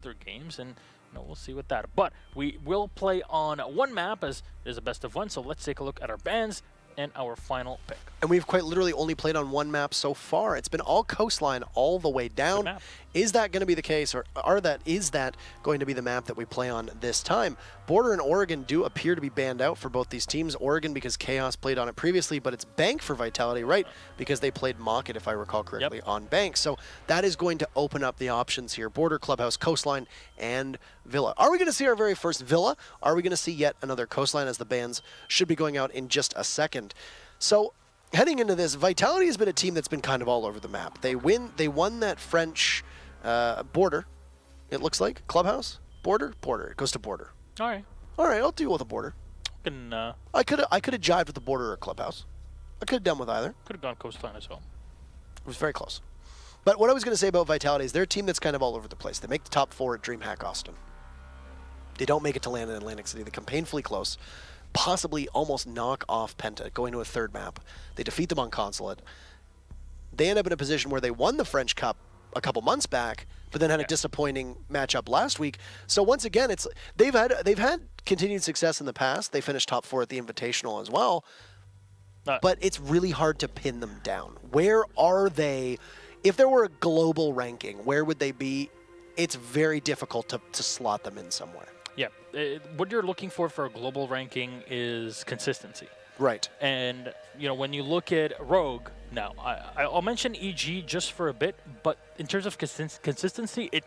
their games, and we'll see with that. But we will play on one map as there's a best of one, so let's take a look at our bands and our final pick. And we've quite literally only played on one map so far. It's been all coastline all the way down. Is that going to be the case, or is that going to be the map that we play on this time? Border and Oregon do appear to be banned out for both these teams. Oregon because Chaos played on it previously, but it's Bank for Vitality, right? Because they played Mock It, if I recall correctly, on Bank. So that is going to open up the options here. Border, Clubhouse, Coastline, and Villa. Are we going to see our very first Villa? Are we going to see yet another Coastline, as the bans should be going out in just a second? So heading into this, Vitality has been a team that's been kind of all over the map. They won that French Border, it looks like. Clubhouse? Border? It goes to Border. All right, I'll deal with a Border. I could have jived with the Border or Clubhouse. I could have done with either. Could have gone Coastline as well. It was very close. But what I was going to say about Vitality is they're a team that's kind of all over the place. They make the top 4 at DreamHack Austin. They don't make it to land in Atlantic City. They come painfully close. Possibly almost knock off Penta, going to a third map. They defeat them on Consulate. They end up in a position where they won the French Cup a couple months back, but then had a disappointing matchup last week. So once again, they've had continued success in the past. They finished top 4 at the Invitational as well. But it's really hard to pin them down. Where are they? If there were a global ranking, where would they be? It's very difficult to slot them in somewhere. Yeah, what you're looking for a global ranking is consistency. Right. And, when you look at Rogue, now, I'll mention EG just for a bit, but in terms of consistency, it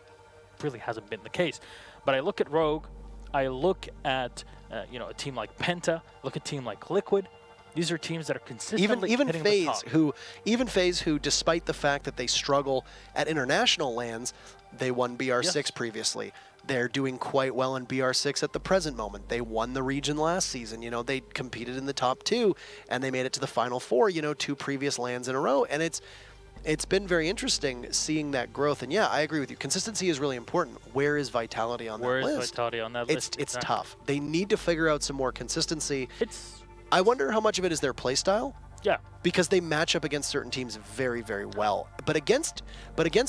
really hasn't been the case. But I look at Rogue, I look at, a team like Penta, look at a team like Liquid. These are teams that are consistently even hitting FaZe, the top. FaZe, who, despite the fact that they struggle at international lands, they won BR6 previously. They're doing quite well in BR6 at the present moment. They won the region last season. They competed in the top 2, and they made it to the final 4. 2 previous lands in a row, and it's been very interesting seeing that growth. And yeah, I agree with you. Consistency is really important. Where is Vitality on that list? Where is Vitality on that list? It's tough. They need to figure out some more consistency. I wonder how much of it is their play style. Yeah. Because they match up against certain teams very, very well. But against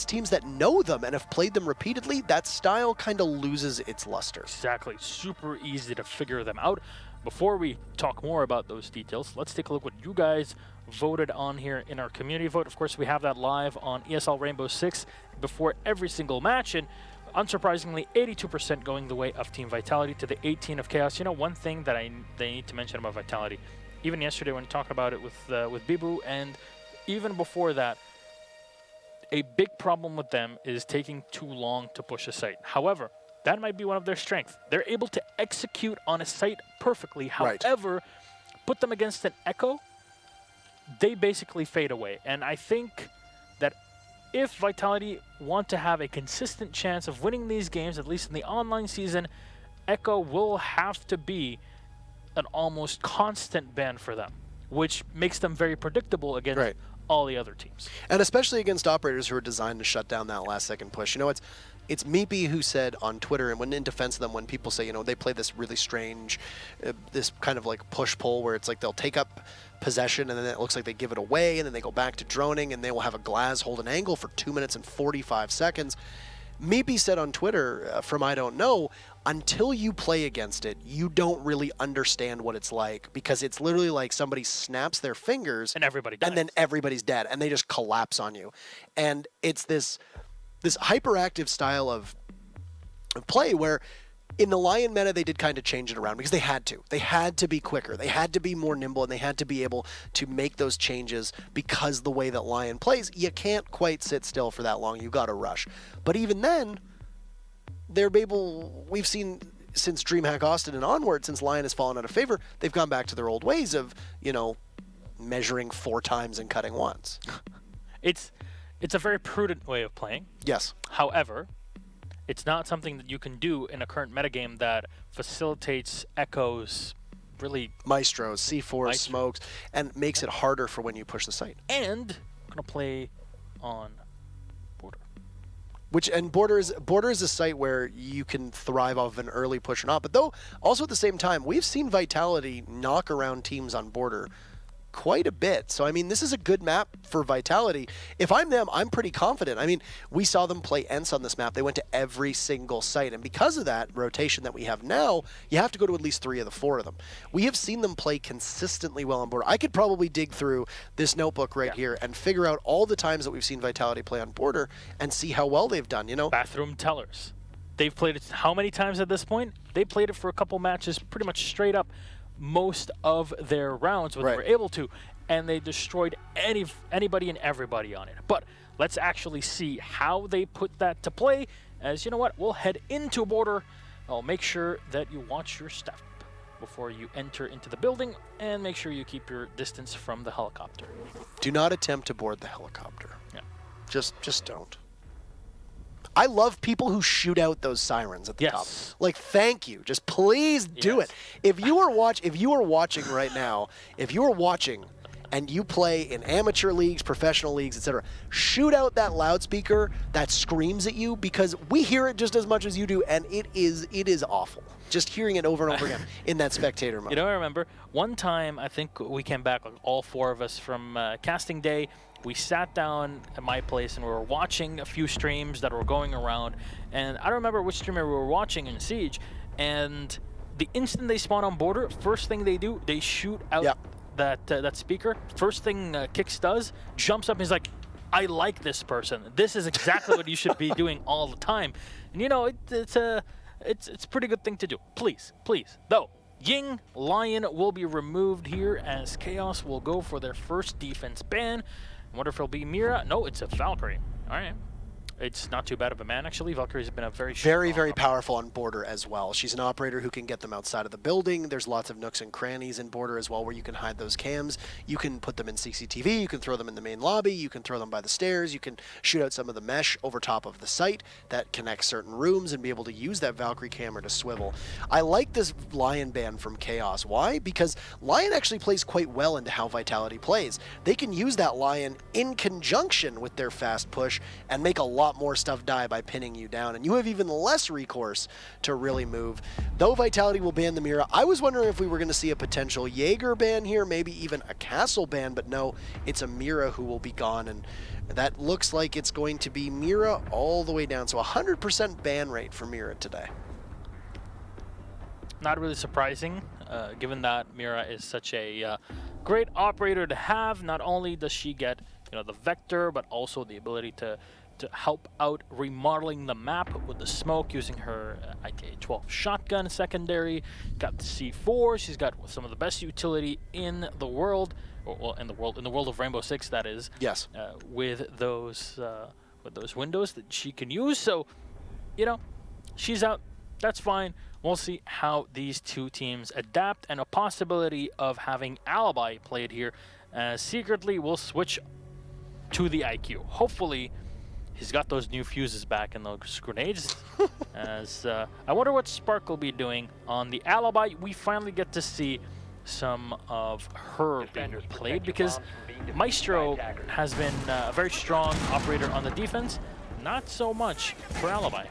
teams that know them and have played them repeatedly, that style kind of loses its luster. Exactly. Super easy to figure them out. Before we talk more about those details, let's take a look what you guys voted on here in our community vote. Of course, we have that live on ESL Rainbow Six before every single match, and unsurprisingly, 82% going the way of Team Vitality to the 18 of Chaos. One thing that they need to mention about Vitality, even yesterday when talking about it with Bibu, and even before that, a big problem with them is taking too long to push a site. However, that might be one of their strengths. They're able to execute on a site perfectly. However, put them against an Echo, they basically fade away. And I think that if Vitality want to have a consistent chance of winning these games, at least in the online season, Echo will have to be an almost constant ban for them, which makes them very predictable against all the other teams. And especially against operators who are designed to shut down that last-second push. It's Meepy who said on Twitter, and when in defense of them, when people say, they play this really strange, this kind of like push-pull where it's like they'll take up possession and then it looks like they give it away and then they go back to droning and they will have a Glaz hold an angle for 2 minutes and 45 seconds. Meepy said on Twitter, from I don't know, until you play against it, you don't really understand what it's like, because it's literally like somebody snaps their fingers and everybody dies. And then everybody's dead and they just collapse on you. And it's this hyperactive style of play where in the Lion meta they did kind of change it around because they had to. They had to be quicker. They had to be more nimble, and they had to be able to make those changes because the way that Lion plays, you can't quite sit still for that long. You got to rush. But even then, we've seen since DreamHack Austin and onward, since Lion has fallen out of favor, they've gone back to their old ways of, measuring 4 times and cutting once. It's a very prudent way of playing. Yes. However, it's not something that you can do in a current metagame that facilitates Echoes, really Maestros, C4s, smokes, and makes it harder for when you push the site. And I'm going to play on Border. Border is a site where you can thrive off of an early push or not. But though, also at the same time, we've seen Vitality knock around teams on Border quite a bit. So, I mean, this is a good map for Vitality. If I'm them, I'm pretty confident. I mean, we saw them play Ents on this map. They went to every single site. And because of that rotation that we have now, you have to go to at least 3 of the 4 of them. We have seen them play consistently well on Border. I could probably dig through this notebook right here and figure out all the times that we've seen Vitality play on Border and see how well they've done, you know? Bathroom Tellers. They've played it how many times at this point? They played it for a couple matches pretty much straight up most of their rounds when they were able to, and they destroyed anybody and everybody on it. But let's actually see how they put that to play, as you know what, we'll head into Border. I'll make sure that you watch your step before you enter into the building, and make sure you keep your distance from the helicopter. Do not attempt to board the helicopter. Yeah. Just don't. I love people who shoot out those sirens at the top. Like, thank you. Just please do it. If you are watching right now, if you are watching and you play in amateur leagues, professional leagues, etc., shoot out that loudspeaker that screams at you, because we hear it just as much as you do, and it is awful. Just hearing it over and over again in that spectator mode. You know, I remember one time, I think we came back, like, all 4 of us from casting day. We sat down at my place and we were watching a few streams that were going around, and I don't remember which streamer we were watching in Siege, and the instant they spawn on Border, first thing they do, they shoot out that speaker. First thing Kix does, jumps up and he's like, I like this person. This is exactly what you should be doing all the time. And you know, it's a pretty good thing to do. Please, please. Though, Ying Lion will be removed here as Chaos will go for their first defense ban. I wonder if it'll be Mira. No, it's a Valkyrie. All right. It's not too bad of a man, actually. Valkyrie's been a very powerful on Border as well. She's an operator who can get them outside of the building. There's lots of nooks and crannies in Border as well where you can hide those cams. You can put them in CCTV. You can throw them in the main lobby. You can throw them by the stairs. You can shoot out some of the mesh over top of the site that connects certain rooms and be able to use that Valkyrie camera to swivel. I like this Lion ban from Chaos. Why? Because Lion actually plays quite well into how Vitality plays. They can use that Lion in conjunction with their fast push and make a lot more stuff die by pinning you down, and you have even less recourse to really move. Though Vitality will ban the Mira, I was wondering if we were going to see a potential Jaeger ban here, maybe even a Castle ban, but no, it's a Mira who will be gone, and that looks like it's going to be Mira all the way down. So 100% ban rate for Mira today. Not really surprising, given that Mira is such a great operator to have. Not only does she get, you know, the vector, but also the ability to help out remodeling the map with the smoke using her ITA-12 shotgun secondary. Got the C4. She's got some of the best utility in the world, or well, in the world of Rainbow Six, that is. Yes. With those windows that she can use. So, you know, she's out. That's fine. We'll see how these two teams adapt, and a possibility of having Alibi played here. Secretly, we'll switch to the IQ. Hopefully, he's got those new fuses back and those grenades. As I wonder what Spark will be doing on the Alibi. We finally get to see some of her being played, because Maestro has been a very strong operator on the defense. Not so much for Alibi.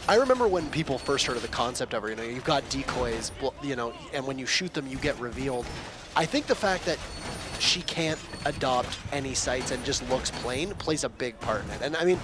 I remember when people first heard of the concept of her, you know, you've got decoys, you know, and when you shoot them, you get revealed. I think the fact that she can't adopt any sights and just looks plain plays a big part in it. And I mean,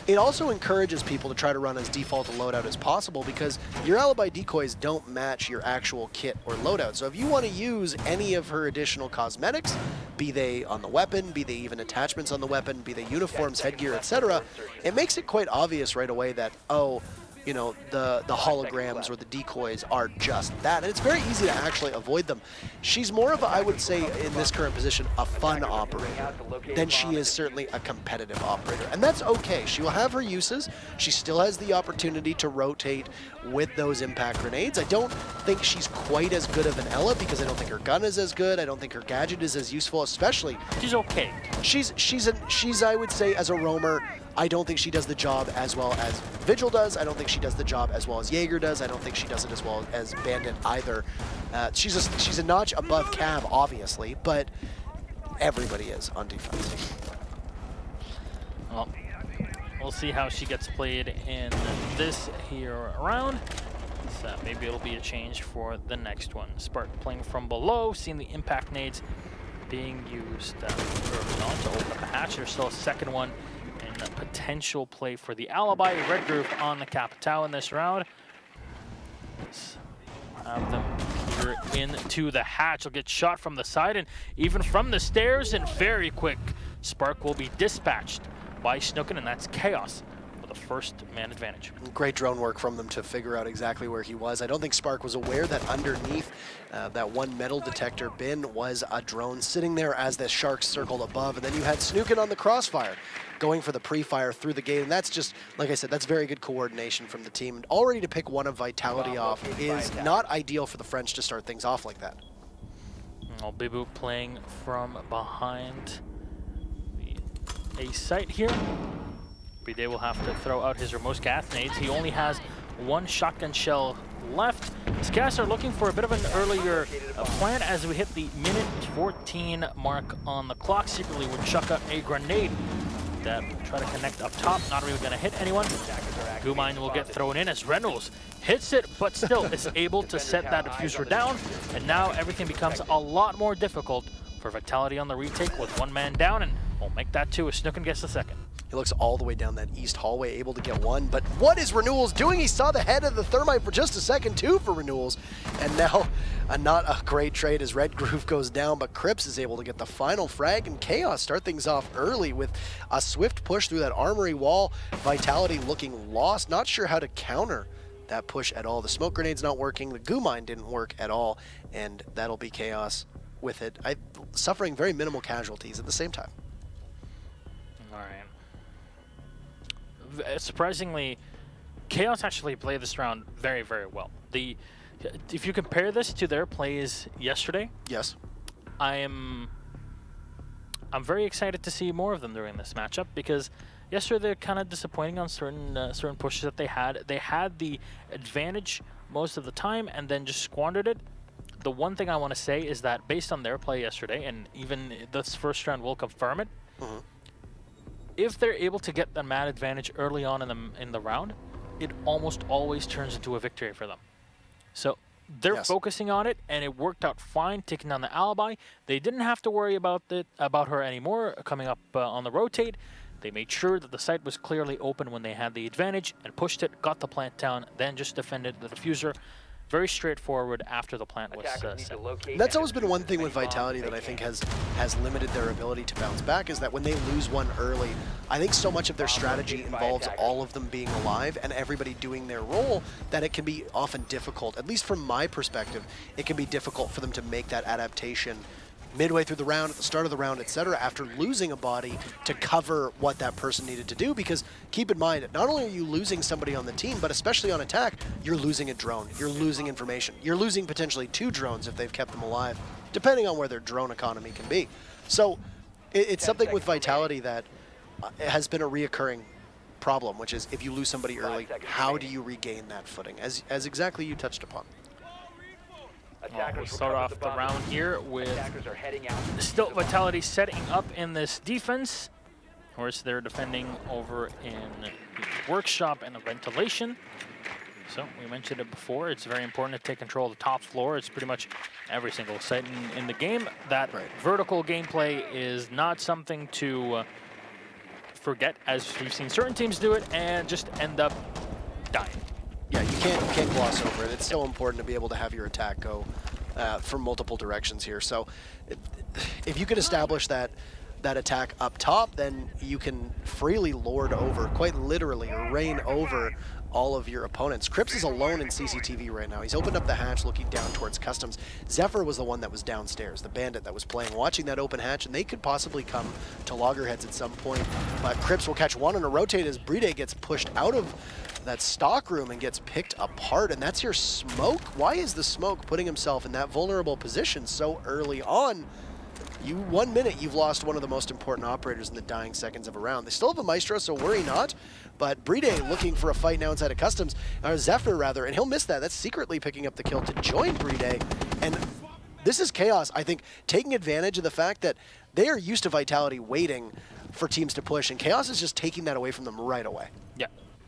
it also encourages people to try to run as default a loadout as possible, because your Alibi decoys don't match your actual kit or loadout. So if you want to use any of her additional cosmetics, be they on the weapon, be they even attachments on the weapon, be they uniforms, headgear, etc., it makes it quite obvious right away that, oh, you know, the holograms or the decoys are just that. And it's very easy to actually avoid them. She's more of a, I would say, in this current position, a fun operator than she is certainly a competitive operator. And that's okay. She will have her uses. She still has the opportunity to rotate with those impact grenades. I don't think she's quite as good of an Ella, because I don't think her gun is as good. I don't think her gadget is as useful, especially. She's okay. She's I would say, as a roamer, I don't think she does the job as well as Vigil does. I don't think she does the job as well as Jaeger does. I don't think she does it as well as Bandit either. She's a notch above Cav, obviously, but everybody is on defense. Well, we'll see how she gets played in this here round. So maybe it'll be a change for the next one. Spark playing from below, seeing the impact nades being used early on to open up the hatch. There's still a second one and a potential play for the alibi. Red Groove on the Capitao in this round. Let's have them peer into the hatch. Will get shot from the side and even from the stairs, and very quick. Spark will be dispatched by Snooken, and that's Chaos with a first man advantage. Great drone work from them to figure out exactly where he was. I don't think Spark was aware that underneath that one metal detector bin was a drone sitting there as the sharks circled above, and then you had Snooken on the crossfire going for the pre-fire through the gate, and that's just, like I said, that's very good coordination from the team. And already to pick one of Vitality off is not ideal for the French to start things off like that. Well, Bibu playing from behind the A site here. Bride will have to throw out his remote gas nades. He only has one shotgun shell left. Scats are looking for a bit of an earlier plan as we hit the minute 14 mark on the clock. Secretly would chuck out a grenade that will try to connect up top. Not really going to hit anyone. Gumine will get thrown in as Reynolds hits it, but still is able to set that diffuser down. And now everything becomes a lot more difficult for Vitality on the retake with one man down, and we'll make that two as Snooken gets the second. He looks all the way down that east hallway, able to get one. But what is Renewals doing? He saw the head of the Thermite for just a second, too, for Renewals. And now, not a great trade as Red Groove goes down, but Cripps is able to get the final frag, and Chaos start things off early with a swift push through that armory wall. Vitality looking lost, not sure how to counter that push at all. The smoke grenade's not working, the goo mine didn't work at all, and that'll be Chaos with it. Suffering very minimal casualties at the same time. All right. Surprisingly, Chaos actually played this round very, very well. If you compare this to their plays yesterday, yes, I'm very excited to see more of them during this matchup, because yesterday they're kind of disappointing on certain pushes that they had. They had the advantage most of the time and then just squandered it. The one thing I want to say is that based on their play yesterday, and even this first round will confirm it, if they're able to get the man advantage early on in the round, it almost always turns into a victory for them. So they're focusing on it, and it worked out fine, taking down the alibi. They didn't have to worry about her anymore coming up on the rotate. They made sure that the site was clearly open when they had the advantage and pushed it, got the plant down, then just defended the diffuser. Very straightforward after the plant was set. That's always been one thing with Vitality that I think has limited their ability to bounce back, is that when they lose one early, I think so much of their strategy involves all of them being alive and everybody doing their role that it can be often difficult, at least from my perspective, it can be difficult for them to make that adaptation midway through the round, at the start of the round, etc., after losing a body to cover what that person needed to do. Because keep in mind, not only are you losing somebody on the team, but especially on attack, you're losing a drone, you're losing information, you're losing potentially 2 drones if they've kept them alive, depending on where their drone economy can be. So it's something with Vitality that has been a reoccurring problem, which is if you lose somebody early, how do you regain that footing, as exactly you touched upon. We'll start off the round here with still Vitality setting up in this defense. Of course, they're defending over in the workshop and the ventilation. So we mentioned it before, it's very important to take control of the top floor. It's pretty much every single site in the game. That vertical gameplay is not something to forget, as we've seen certain teams do it and just end up dying. Yeah, you can't gloss over it. It's so important to be able to have your attack go from multiple directions here. So if you can establish that attack up top, then you can freely lord over, quite literally, or reign over all of your opponents. Cripps is alone in CCTV right now. He's opened up the hatch looking down towards Customs. Zephyr was the one that was downstairs, the bandit that was playing, watching that open hatch, and they could possibly come to loggerheads at some point. But Cripps will catch one on a rotate as Bride gets pushed out of that stock room and gets picked apart, and that's your smoke. Why is the smoke putting himself in that vulnerable position so early on? 1 minute, you've lost one of the most important operators in the dying seconds of a round. They still have a Maestro, so worry not. But Bride looking for a fight now inside of Customs, or Zephyr rather, and he'll miss that. That's secretly picking up the kill to join Bride. And this is Chaos, I think, taking advantage of the fact that they are used to Vitality waiting for teams to push, and Chaos is just taking that away from them right away. Yeah.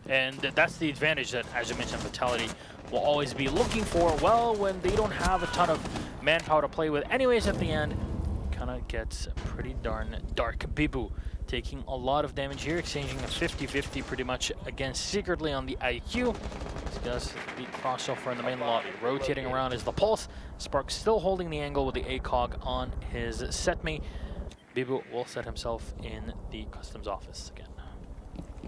And that's the advantage that, as you mentioned, Vitality will always be looking for. Well, when they don't have a ton of manpower to play with anyways at the end, kind of gets pretty darn dark. Bibu taking a lot of damage here, exchanging a 50-50 pretty much against Secretly on the IQ. This does the crossover in the main lobby. Rotating around is the Pulse. Spark still holding the angle with the ACOG on his Setme. Bibu will set himself in the customs office again.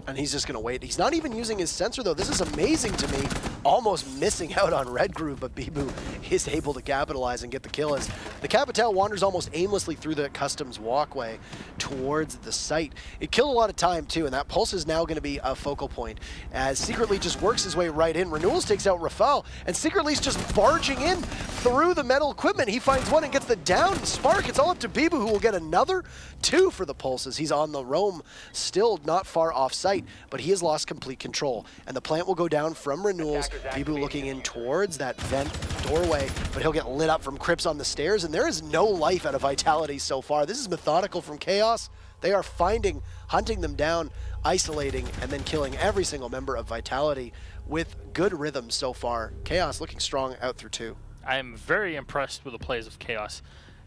And he's just going to wait. He's not even using his sensor, though. This is amazing to me. Almost missing out on Red Groove, but Bibu is able to capitalize and get the kill as the Capital wanders almost aimlessly through the customs walkway towards the site. It killed a lot of time, too, and that Pulse is now going to be a focal point as Secretly just works his way right in. Renewals takes out Rafal, and Secretly's just barging in through the metal equipment. He finds one and gets the down. Spark, it's all up to Bibu, who will get another 2 for the Pulses. He's on the roam, still not far off site, but he has lost complete control. And the plant will go down from Renewals. Bibu looking in towards that vent doorway, but he'll get lit up from Crips on the stairs, and there is no life out of Vitality so far. This is methodical from Chaos. They are hunting them down, isolating, and then killing every single member of Vitality with good rhythm so far. Chaos looking strong out through 2. I am very impressed with the plays of Chaos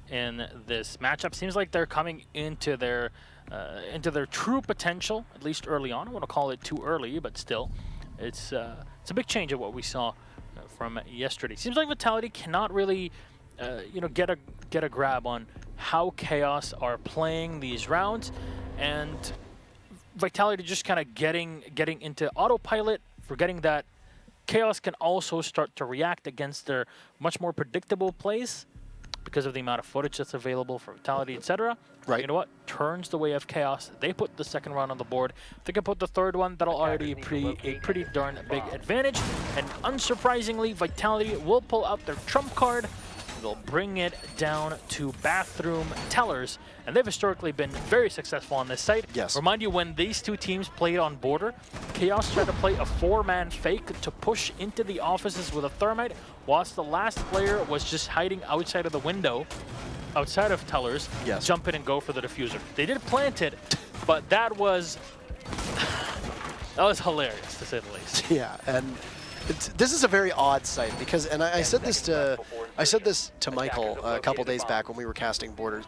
in this matchup. Seems like they're coming into their true potential, at least early on. I want to call it too early, but still, it's a big change of what we saw from yesterday. Seems like Vitality cannot really, get a grab on how Chaos are playing these rounds, and Vitality just kind of getting into autopilot, forgetting that Chaos can also start to react against their much more predictable plays because of the amount of footage that's available for Vitality, etc. Right. You know what? Turns the way of Chaos. They put the second round on the board. If they can put the third one, that'll already be a pretty darn big advantage. And unsurprisingly, Vitality will pull out their trump card. They'll bring it down to Bathroom Tellers, and they've historically been very successful on this site. Yes. Remind you, when these two teams played on Border, Chaos tried to play a 4-man fake to push into the offices with a Thermite, whilst the last player was just hiding outside of the window, outside of Tellers, yes, jump in and go for the diffuser. They did plant it, but that was hilarious, to say the least. Yeah, and this is a very odd site because, and I said this to Michael a couple days back when we were casting Borders.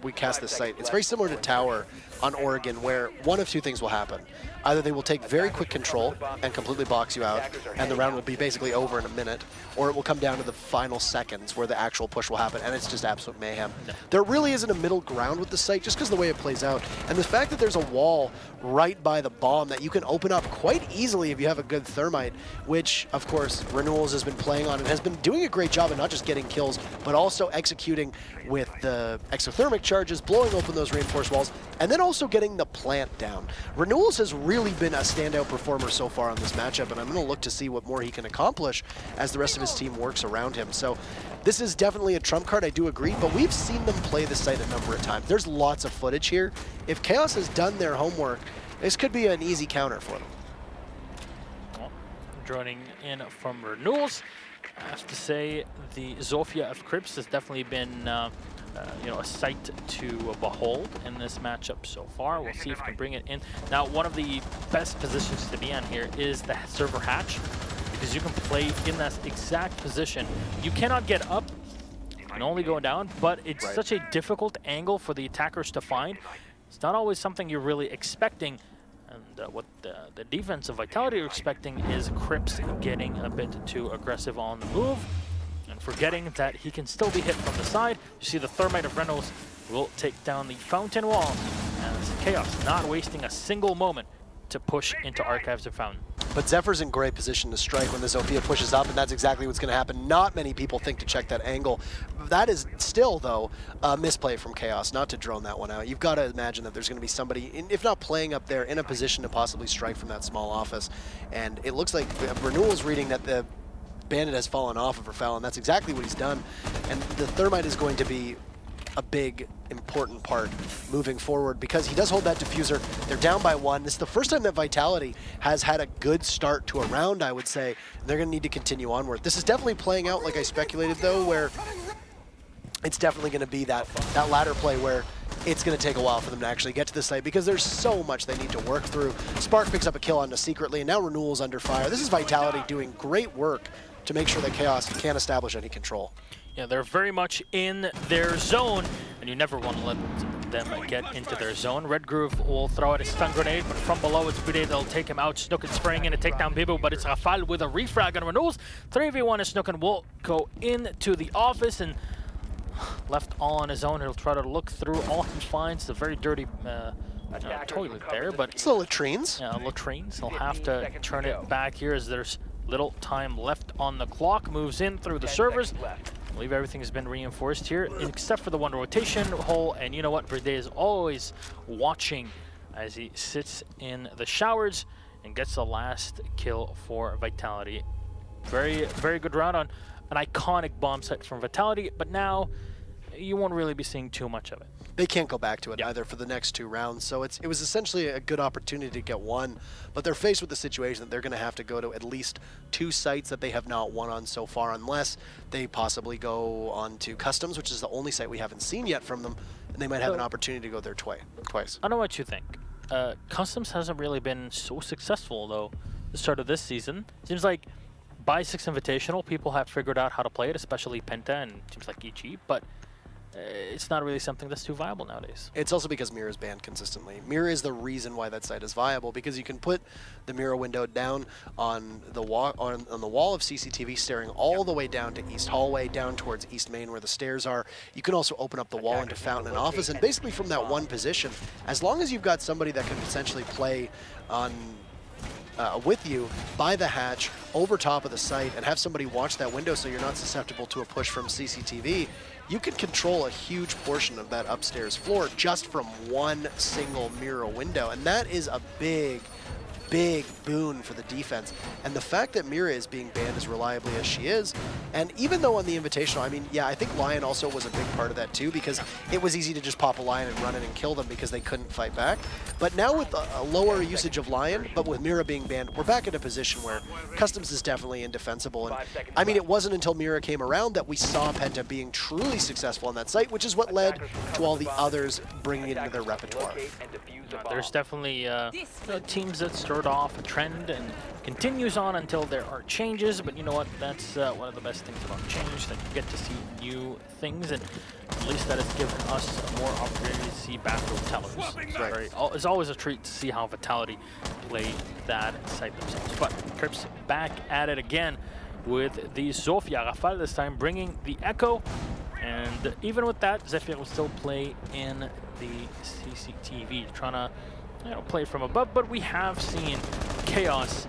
We cast this site. It's very similar to Tower on Oregon, where one of two things will happen. Either they will take very quick control and completely box you out, and the round will be basically over in a minute, or it will come down to the final seconds where the actual push will happen, and it's just absolute mayhem. No. There really isn't a middle ground with the site, just because of the way it plays out, and the fact that there's a wall right by the bomb that you can open up quite easily if you have a good Thermite, which, of course, Renewals has been playing on and has been doing a great job of not just getting kills, but also executing with the exothermic charges, blowing open those reinforced walls, and then also getting the plant down. Renewals has really been a standout performer so far on this matchup, and I'm going to look to see what more he can accomplish as the rest of his team works around him. So this is definitely a trump card, I do agree, but we've seen them play the site a number of times. There's lots of footage here. If Chaos has done their homework, this could be an easy counter for them. Well, joining in from Renewals, I have to say the Zofia of Crips has definitely been a sight to behold in this matchup so far. We'll see if we can bring it in. Now, one of the best positions to be on here is the server hatch, because you can play in that exact position. You cannot get up, you can only go down, but it's such a difficult angle for the attackers to find. It's not always something you're really expecting. And what the defense of Vitality are expecting is Crips getting a bit too aggressive on the move and forgetting that he can still be hit from the side. You see the Thermite of Reynolds will take down the Fountain Wall, as Chaos not wasting a single moment to push into Archives of Fountain. But Zephyr's in great position to strike when the Zofia pushes up, and that's exactly what's going to happen. Not many people think to check that angle. That is still, though, a misplay from Chaos, not to drone that one out. You've got to imagine that there's going to be somebody, if not playing up there, in a position to possibly strike from that small office. And it looks like Renewal's reading that the Bandit has fallen off of Rafal, and that's exactly what he's done. And the Thermite is going to be a big, important part moving forward because he does hold that diffuser. They're down by 1. This is the first time that Vitality has had a good start to a round, I would say. They're going to need to continue onward. This is definitely playing out like I speculated, though, where it's definitely going to be that ladder play where it's going to take a while for them to actually get to the site because there's so much they need to work through. Spark picks up a kill on the Secretly, and now Renewal's under fire. This is Vitality doing great work to make sure that Chaos can't establish any control. Yeah, they're very much in their zone, and you never want to let them get into their zone. Red Groove will throw out a stun grenade, but from below it's Bude. They'll take him out. Snook spraying in to take down Bibu, but it's Rafal with a refrag on Renewals. 3v1 and Snookin will go into the office and left all on his own. He'll try to look through. All he finds is a very dirty toilet there, but it's the latrines. Yeah, latrines. He'll have to turn it back here as there's little time left on the clock. Moves in through the servers. I believe everything has been reinforced here, except for the one rotation hole. And you know what? Verde is always watching as he sits in the showers and gets the last kill for Vitality. Very, very good round on an iconic bomb set from Vitality, but now you won't really be seeing too much of it. They can't go back to it either for the next 2 rounds, so it was essentially a good opportunity to get one, but they're faced with the situation that they're going to have to go to at least 2 sites that they have not won on so far, unless they possibly go on to Customs, which is the only site we haven't seen yet from them, and they might have an opportunity to go there twice. I don't know what you think. Customs hasn't really been so successful, though, the start of this season. Seems like by 6 Invitational, people have figured out how to play it, especially Penta and teams like EG, but it's not really something that's too viable nowadays. It's also because Mirror is banned consistently. Mirror is the reason why that site is viable, because you can put the Mirror window down on the wall of CCTV, staring all the way down to East Hallway, down towards East Main where the stairs are. You can also open up the wall into Fountain and Office, and basically from that one position, as long as you've got somebody that can potentially play on with you by the hatch over top of the site and have somebody watch that window so you're not susceptible to a push from CCTV, you can control a huge portion of that upstairs floor just from one single Mirror window. And that is a big boon for the defense. And the fact that Mira is being banned as reliably as she is, and even though on the Invitational, I mean, yeah, I think Lion also was a big part of that too, because it was easy to just pop a Lion and run in and kill them because they couldn't fight back. But now with a lower usage of Lion, but with Mira being banned, we're back in a position where Customs is definitely indefensible. And I mean, it wasn't until Mira came around that we saw Penta being truly successful on that site, which is what led to all the others bringing it into their repertoire. There's definitely teams that start off a trend and continues on until there are changes, but you know what, that's one of the best things about change, that you get to see new things, and at least that has given us more opportunity to see backroom tellers. It's always a treat to see how Vitality play that site themselves. But Crips back at it again with the Zofia. Rafal this time bringing the Echo, and even with that, Zephyr will still play in the CCTV, trying to play from above, but we have seen Chaos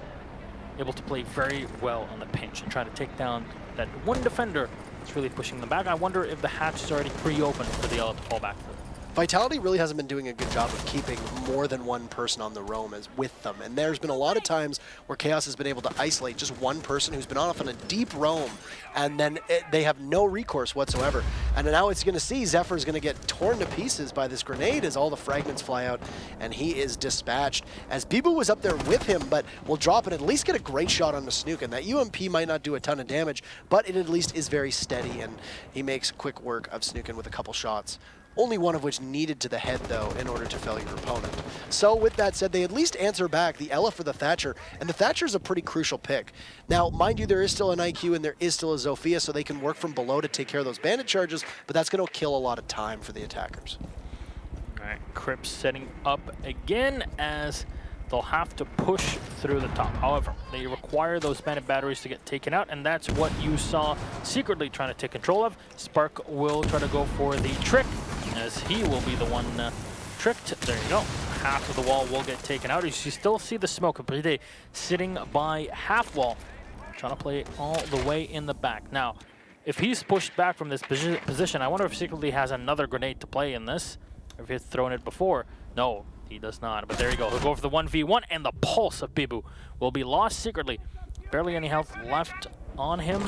able to play very well on the pinch and try to take down that one defender that's really pushing them back. I wonder if the hatch is already pre-open for the Ela to fall back for. Vitality really hasn't been doing a good job of keeping more than one person on the roam as with them, and there's been a lot of times where Chaos has been able to isolate just one person who's been off on a deep roam, and then they have no recourse whatsoever. And now it's going to see Zephyr's going to get torn to pieces by this grenade as all the fragments fly out, and he is dispatched. As Bibu was up there with him, but will drop and at least get a great shot on the Snook, and that UMP might not do a ton of damage, but it at least is very steady, and he makes quick work of Snookin with a couple shots. Only one of which needed to the head, though, in order to fell your opponent. So with that said, they at least answer back the Ela for the Thatcher, and the Thatcher is a pretty crucial pick. Now, mind you, there is still an IQ and there is still a Zofia, so they can work from below to take care of those bandit charges, but that's going to kill a lot of time for the attackers. All right, Crips setting up again as they'll have to push through the top. However, they require those bandit batteries to get taken out, and that's what you saw Secretly trying to take control of. Spark will try to go for the trick, as he will be the one tricked. There you go. Half of the wall will get taken out. You still see the smoke of Bride sitting by half wall, trying to play all the way in the back. Now, if he's pushed back from this position, I wonder if Secretly has another grenade to play in this, or if he's thrown it before. No, he does not. But there you go. He'll go for the 1v1, and the pulse of Bibu will be lost Secretly. Barely any health left on him.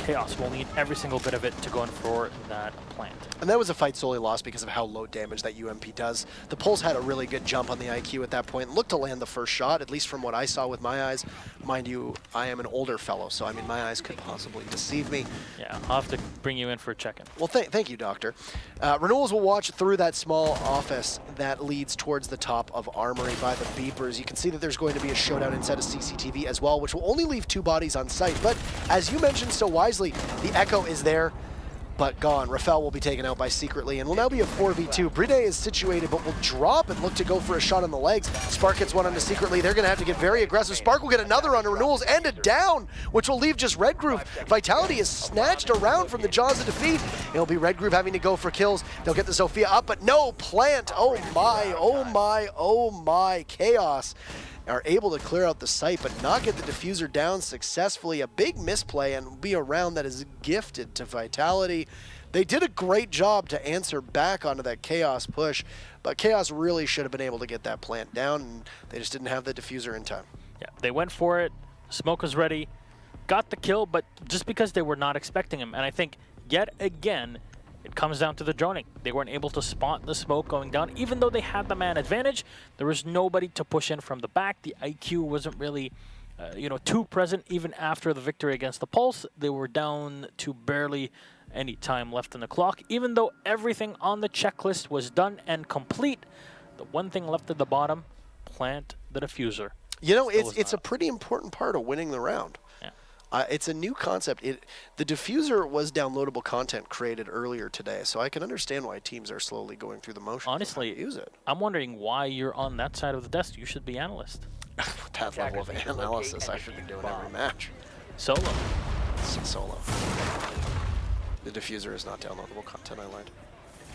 Chaos will need every single bit of it to go in for that plant. And that was a fight solely lost because of how low damage that UMP does. The Pulse had a really good jump on the IQ at that point and looked to land the first shot, at least from what I saw with my eyes. Mind you, I am an older fellow, so I mean, my eyes could possibly deceive me. Yeah, I'll have to bring you in for a check-in. Well, thank you, Doctor. Renewals will watch through that small office that leads towards the top of Armory by the beepers. You can see that there's going to be a showdown inside of CCTV as well, which will only leave 2 bodies on site. But as you mentioned so wisely, the Echo is there, but gone. Rafael will be taken out by Secretly and will now be a 4v2. Bride is situated, but will drop and look to go for a shot on the legs. Spark gets one onto Secretly. They're going to have to get very aggressive. Spark will get another onto Renewals and a down, which will leave just Red Groove. Vitality is snatched around from the jaws of defeat. It'll be Red Groove having to go for kills. They'll get the Zofia up, but no plant. Oh my, oh my, oh my. Chaos are able to clear out the site, but not get the diffuser down successfully. A big misplay and be a round that is gifted to Vitality. They did a great job to answer back onto that Chaos push, but Chaos really should have been able to get that plant down, and they just didn't have the diffuser in time. Yeah, they went for it. Smoke was ready, got the kill, but just because they were not expecting him. And I think, yet again, it comes down to the droning. They weren't able to spot the smoke going down. Even though they had the man advantage, there was nobody to push in from the back. The IQ wasn't really, too present even after the victory against the Pulse. They were down to barely any time left in the clock. Even though everything on the checklist was done and complete, the one thing left at the bottom, plant the diffuser. You know, it's a pretty important part of winning the round. It's a new concept. The diffuser was downloadable content created earlier today, so I can understand why teams are slowly going through the motions. Honestly, to use it. I'm wondering why you're on that side of the desk. You should be analyst. That level of analysis I should be doing every match. Solo. Solo. The diffuser is not downloadable content, I lied.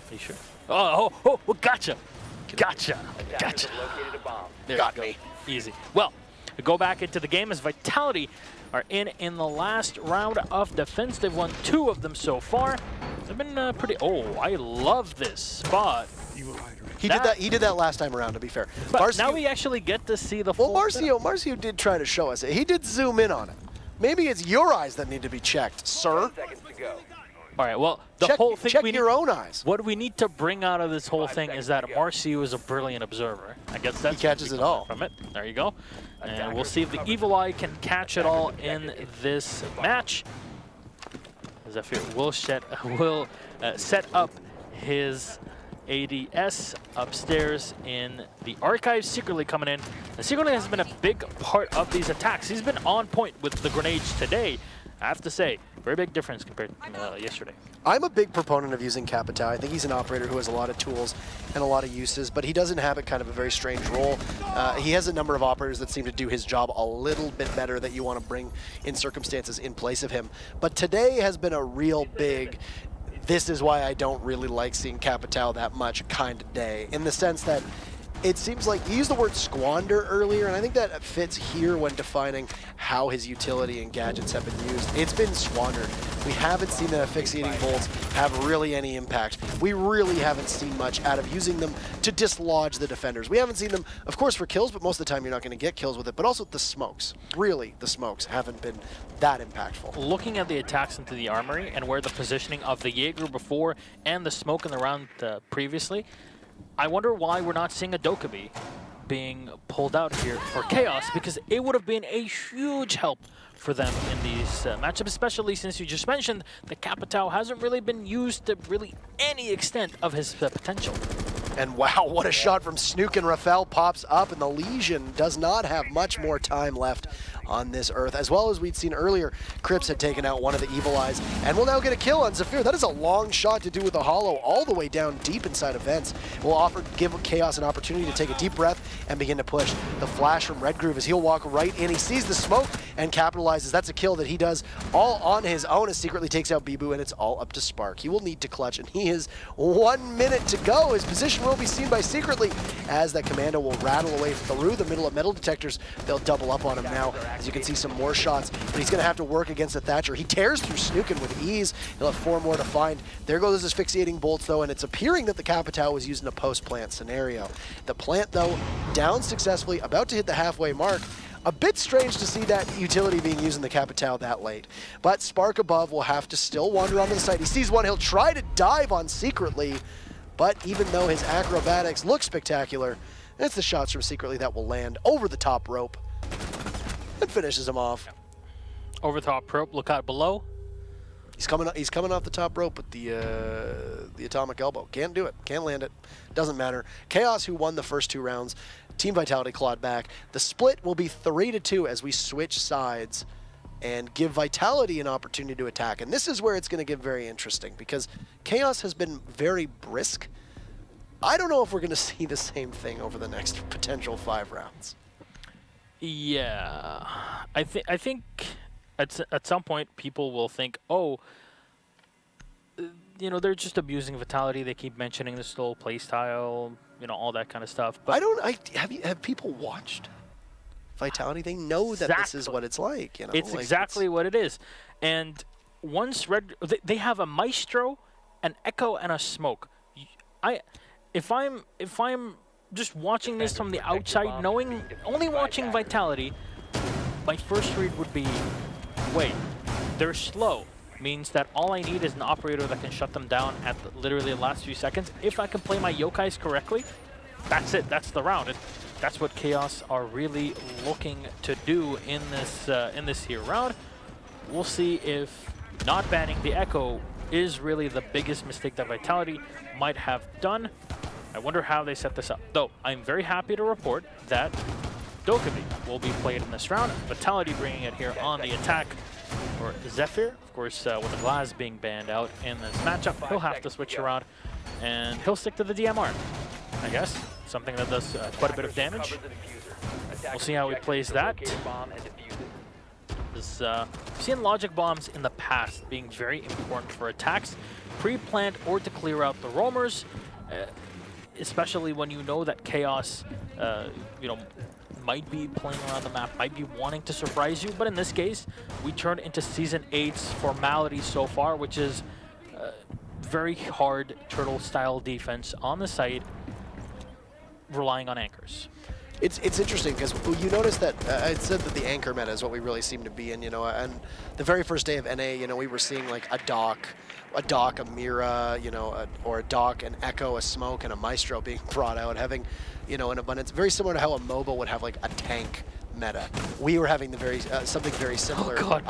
Are you sure? Oh, gotcha. Gotcha. There Got you go. me. Easy. Well, we go back into the game as Vitality are in the last round of defense. They've won 2 of them so far. They've been pretty. Oh, I love this spot. He did that last time around, to be fair. But Marcio, now we actually get to see the full. Well, Marcio did try to show us it. He did zoom in on it. Maybe it's your eyes that need to be checked, sir. All right. Well, the whole thing. Check your own eyes. What we need to bring out of this whole thing is that Marcio is a brilliant observer. I guess that's he catches it all from it. There you go. And we'll see if the Evil Eye can catch it all in this match. Zephyr will set up his ADS upstairs in the archives. Secretly coming in. And Secretly has been a big part of these attacks. He's been on point with the grenades today. I have to say, very big difference compared to yesterday. I'm a big proponent of using Capitao. I think he's an operator who has a lot of tools and a lot of uses, but he does inhabit kind of a very strange role. He has a number of operators that seem to do his job a little bit better that you want to bring in circumstances in place of him. But today has been a real big, this is why I don't really like seeing Capitao that much kind of day, in the sense that it seems like you used the word squander earlier, and I think that fits here when defining how his utility and gadgets have been used. It's been squandered. We haven't seen the asphyxiating bolts have really any impact. We really haven't seen much out of using them to dislodge the defenders. We haven't seen them, of course, for kills, but most of the time you're not going to get kills with it, but also the smokes. Really, the smokes haven't been that impactful. Looking at the attacks into the armory and where the positioning of the Jaeger before and the smoke in the round previously, I wonder why we're not seeing a Dokkaebi being pulled out here for Chaos, because it would have been a huge help for them in these matchups, especially since you just mentioned that Capitao hasn't really been used to really any extent of his potential. And wow, what a shot from Snook, and Rafael pops up, and the Legion does not have much more time left on this Earth. As well as we'd seen earlier, Crips had taken out one of the Evil Eyes, and will now get a kill on Zephyr. That is a long shot to do with the Hollow all the way down deep inside of Vents. Will give Chaos an opportunity to take a deep breath and begin to push. The flash from Red Groove as he'll walk right in. He sees the smoke and capitalizes. That's a kill that he does all on his own, as Secretly takes out Bibu, and it's all up to Spark. He will need to clutch, and he is 1 minute to go. His position will be seen by Secretly as that Commando will rattle away through the middle of metal detectors. They'll double up on him now, as you can see some more shots, but he's going to have to work against the Thatcher. He tears through Snookin with ease. He'll have 4 more to find. There goes his asphyxiating bolts, though, and it's appearing that the Capitao was used in a post-plant scenario. The plant, though, down successfully, about to hit the halfway mark. A bit strange to see that utility being used in the Capitao that late. But Spark above will have to still wander onto the side. He sees one, he'll try to dive on Secretly, but even though his acrobatics look spectacular, it's the shots from Secretly that will land over the top rope and finishes him off. Over the top rope, look out below. He's coming off the top rope with the atomic elbow. Can't do it. Can't land it. Doesn't matter. Chaos, who won the first 2 rounds. Team Vitality clawed back. The split will be 3-2 as we switch sides and give Vitality an opportunity to attack. And this is where it's going to get very interesting because Chaos has been very brisk. I don't know if we're going to see the same thing over the next potential 5 rounds. Yeah, I think at some point people will think, oh, you know, they're just abusing Vitality. They keep mentioning the slow play style, you know, all that kind of stuff. But have people watched Vitality? They know that this is what it's like. You know, it's like exactly what it is. And once they have a Maestro, an Echo, and a Smoke. If I'm just watching this from the outside, only watching Vitality, my first read would be, wait, they're slow. Means that all I need is an operator that can shut them down at literally the last few seconds. If I can play my yokais correctly, that's it. That's the round. That's what Chaos are really looking to do in this here round. We'll see if not banning the Echo is really the biggest mistake that Vitality might have done. I wonder how they set this up. Though, I'm very happy to report that Dokkaebi will be played in this round. Vitality bringing it here on the attack for Zephyr. Of course, with the Glass being banned out in this matchup, he'll have to switch around, and he'll stick to the DMR, I guess. Something that does quite a bit of damage. We'll see how he plays that. Seen logic bombs in the past being very important for attacks, pre-planned or to clear out the roamers, especially when you know that Chaos, you know, might be playing around the map, might be wanting to surprise you, but in this case, we turned into Season 8's formality so far, which is very hard turtle-style defense on the site, relying on anchors. It's interesting because you notice that I said that the anchor meta is what we really seem to be in, you know, and the very first day of NA, you know, we were seeing like a Doc, a Mira, you know, or a Doc, an Echo, a Smoke, and a Maestro being brought out, having, you know, an abundance. Very similar to how a MOBA would have like a tank meta. We were having the something very similar. Oh God,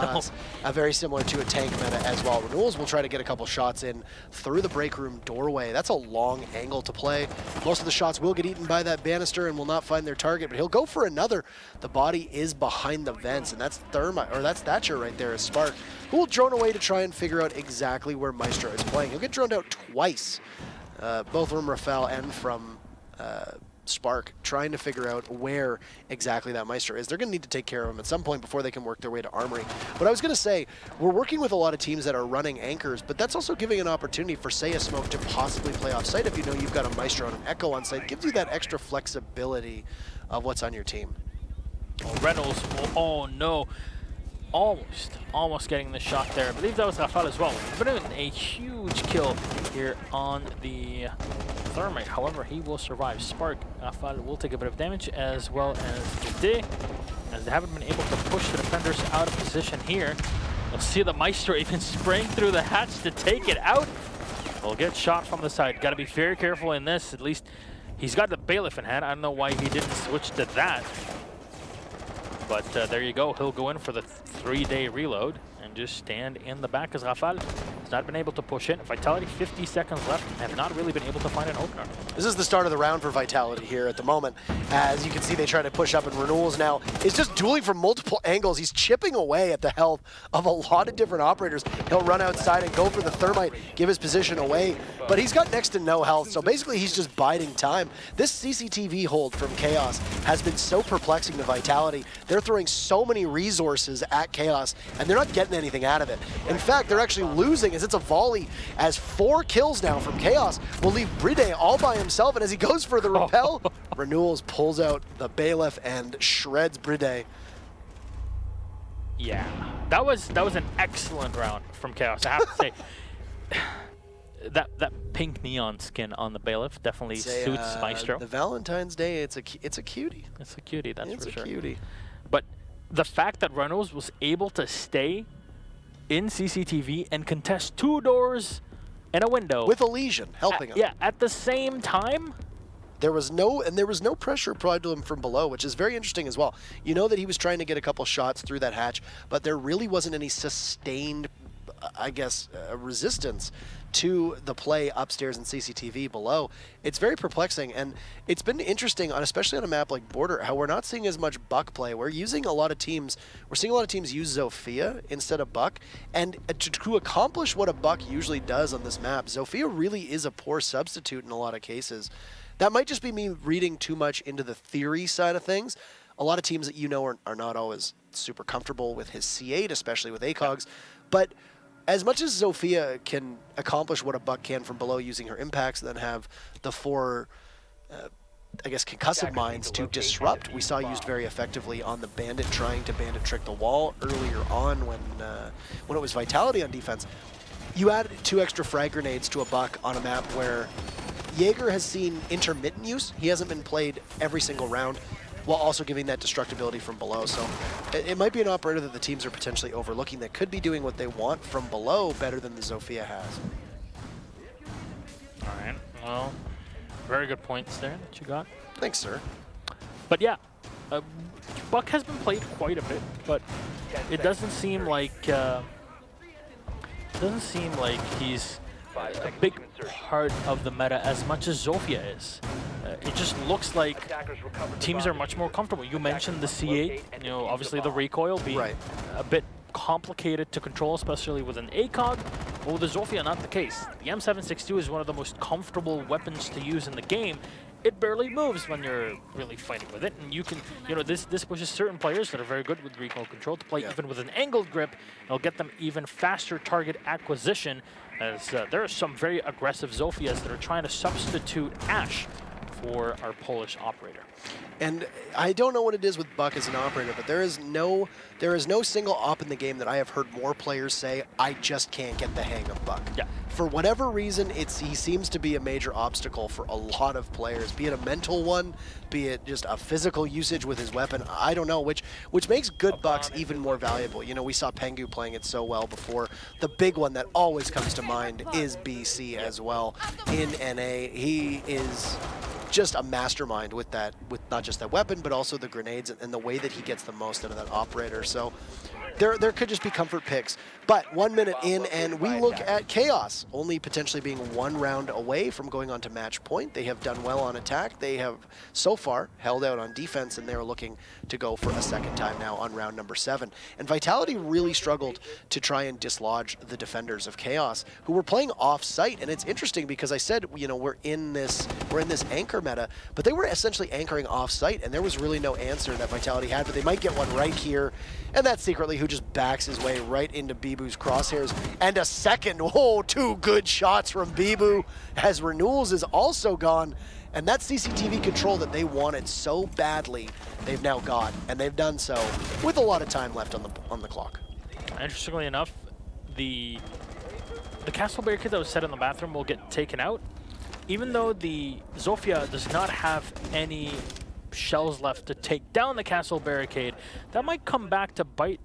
no. Very similar to a tank meta as well. Renewals will try to get a couple shots in through the break room doorway. That's a long angle to play. Most of the shots will get eaten by that banister and will not find their target, but he'll go for another. The body is behind the vents, and that's that's Thatcher right there, is Spark, who will drone away to try and figure out exactly where Maestro is playing. He'll get droned out twice, both from Rafael and from Spark, trying to figure out where exactly that Maestro is. They're going to need to take care of him at some point before they can work their way to Armory. But I was going to say, we're working with a lot of teams that are running anchors, but that's also giving an opportunity for, say, a Smoke to possibly play off-site if you know you've got a Maestro and an Echo on site. It gives you that extra flexibility of what's on your team. Oh, Reynolds, oh no. Almost getting the shot there. I believe that was Rafael as well. But a huge kill here on the Thermite. However, he will survive. Spark, Rafael will take a bit of damage, as well as Day, as they haven't been able to push the defenders out of position here. You'll see the Maestro even spraying through the hatch to take it out. Will get shot from the side. Got to be very careful in this. At least he's got the Bailiff in hand. I don't know why he didn't switch to that. But there you go. He'll go in for the 3-day reload and just stand in the back, as Rafael has not been able to push in. Vitality, 50 seconds left, and have not really been able to find an opener. This is the start of the round for Vitality here at the moment. As you can see, they try to push up, and Renewals now is just dueling from multiple angles. He's chipping away at the health of a lot of different operators. He'll run outside and go for the Thermite, give his position away, but he's got next to no health, so basically he's just biding time. This CCTV hold from Chaos has been so perplexing to Vitality. They're throwing so many resources at Chaos, and they're not getting anything out of it. In fact, they're actually losing, as it's a volley, as 4 kills now from Chaos will leave Bride all by himself, and as he goes for the rappel, Renewals pulls out the Bailiff and shreds Bride. Yeah, that was an excellent round from Chaos, I have to say. That pink neon skin on the Bailiff definitely suits Maestro. The Valentine's Day, it's a cutie. It's a cutie, that's for sure. It's a cutie. But the fact that Reynolds was able to stay in CCTV and contest 2 doors and a window with a lesion helping him. Yeah, at the same time. There was no pressure applied to him from below, which is very interesting as well. You know that he was trying to get a couple shots through that hatch, but there really wasn't any sustained, I guess, resistance to the play upstairs in CCTV below. It's very perplexing, and it's been interesting, especially on a map like Border, how we're not seeing as much Buck play. We're seeing a lot of teams use Zofia instead of Buck, and to accomplish what a Buck usually does on this map, Zofia really is a poor substitute in a lot of cases. That might just be me reading too much into the theory side of things. A lot of teams that you know are not always super comfortable with his C8, especially with ACOGs. But as much as Zofia can accomplish what a Buck can from below using her impacts and then have the 4, I guess, concussive mines to disrupt, we saw used very effectively on the Bandit trying to Bandit trick the wall earlier on when it was Vitality on defense. You add 2 extra frag grenades to a Buck on a map where Jaeger has seen intermittent use. He hasn't been played every single round, while also giving that destructibility from below. So it might be an operator that the teams are potentially overlooking that could be doing what they want from below better than the Zofia has. All right, well, very good points there that you got. Thanks, sir. But yeah, Buck has been played quite a bit, but it doesn't seem like he's a big part of the meta as much as Zofia is. It just looks like teams are much more comfortable. You mentioned the C8, you know, obviously the recoil being a bit complicated to control, especially with an ACOG. But with the Zofia, not the case. The M762 is one of the most comfortable weapons to use in the game. It barely moves when you're really fighting with it, and you can, you know, this pushes certain players that are very good with recoil control to play even with an angled grip. It'll get them even faster target acquisition, as there are some very aggressive Zofias that are trying to substitute Ash for our Polish operator. And I don't know what it is with Buck as an operator, but there is no single op in the game that I have heard more players say, I just can't get the hang of Buck. Yeah. For whatever reason, he seems to be a major obstacle for a lot of players, be it a mental one, be it just a physical usage with his weapon, I don't know, which makes good Bucks even more valuable. You know, we saw Pengu playing it so well before. The big one that always comes to mind is BC as well in NA. He is just a mastermind with that, with not just that weapon, but also the grenades and the way that he gets the most out of that operator. So there could just be comfort picks. But 1 minute in, and we look at Chaos only potentially being 1 round away from going on to match point. They have done well on attack. They have so far held out on defense, and they're looking to go for a second time now on round number 7. And Vitality really struggled to try and dislodge the defenders of Chaos, who were playing off-site. And it's interesting because I said, you know, we're in this anchor meta, but they were essentially anchoring off-site, and there was really no answer that Vitality had, but they might get one right here. And that's Secretly, who just backs his way right into Bibu's crosshairs. And a second, 2 good shots from Bibu, as Renewals is also gone. And that CCTV control that they wanted so badly, they've now got, and they've done so with a lot of time left on the clock. Interestingly enough, the castle barricade that was set in the bathroom will get taken out, even though the Zofia does not have any shells left to take down the castle barricade. That might come back to bite